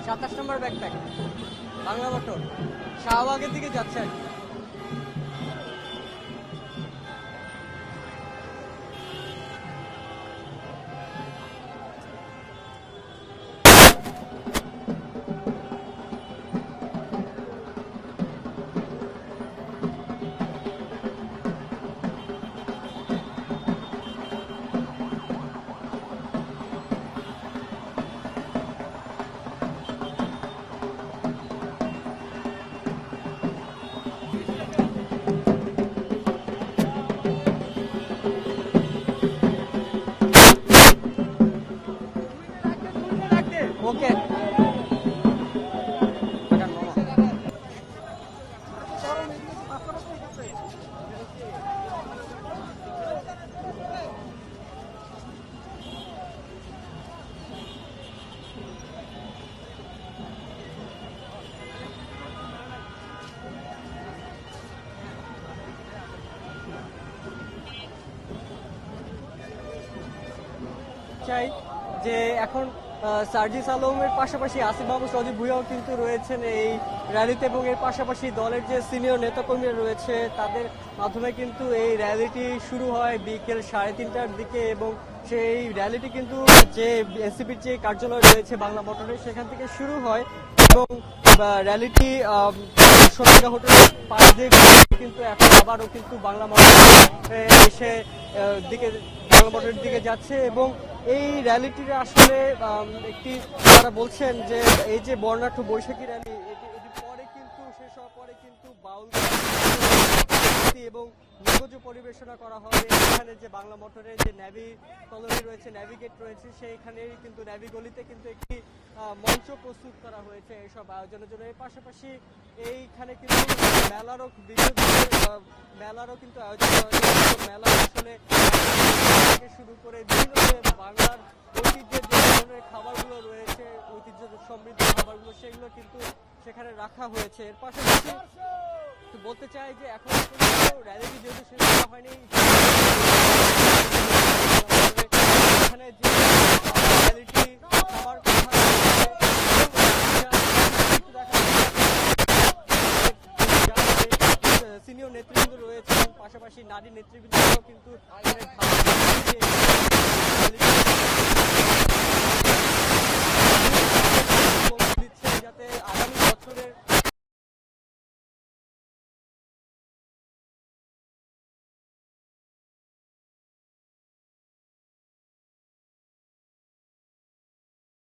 27 নম্বর backpack Bangla motor শাহবাগের দিকে যাচ্ছে আর কি। ওকে চাই যে এখন সার্জিস আলমের পাশাপাশি আসিফ মাহমুদ সজীব ভুঁইয়াও কিন্তু রয়েছেন এই র্যালিতে, এবং এর পাশাপাশি দলের যে সিনিয়র নেতাকর্মীরা রয়েছে তাদের মাধ্যমে কিন্তু এই র্যালিটি শুরু হয় বিকেল 3:30টার দিকে, এবং সেই র্যালিটি কিন্তু যে এনসিপির যে কার্যালয় রয়েছে বাংলা মোটরের সেখান থেকে শুরু হয়, এবং র্যালিটি সোনারগাঁ হোটেলের পাশ দিয়ে কিন্তু এখন আবারও কিন্তু বাংলা মোটর এসে বাংলা মোটরের দিকে যাচ্ছে। এবং এই র্যালিটির আসলে একটি তারা বলছেন যে এই যে বর্ণাঢ্য বৈশাখী র্যালি এটি পরে কিন্তু শেষ হওয়ার পরে কিন্তু বাউল এবং নিখোঁজ পরিবেশনা করা হবে। এখানে যে বাংলা মোটরের যে ন্যাভি কলোনি রয়েছে, ন্যাভিগেট রয়েছে, সেইখানে কিন্তু ন্যাভি গলিতে কিন্তু একটি মঞ্চ প্রস্তুত করা হয়েছে এইসব আয়োজনের জন্য। এর পাশাপাশি এইখানে কিন্তু মেলারও কিন্তু আয়োজন করা হয়েছে। মেলা আসলে থেকে শুরু করে বিভিন্ন বাংলার ঐতিহ্যের যে ধরনের খাবারগুলো রয়েছে, ঐতিহ্য সমৃদ্ধ খাবারগুলো, সেগুলো কিন্তু সেখানে রাখা হয়েছে। এর পাশাপাশি বলতে চাই যে এখন র্যালিটি যেহেতু শেষ করা হয়নি, এখানে যে র্যালিটি খাবার সিনিয়র নেতৃবৃন্দ রয়েছেন, পাশাপাশি নারী নেতৃবৃন্দও কিন্তু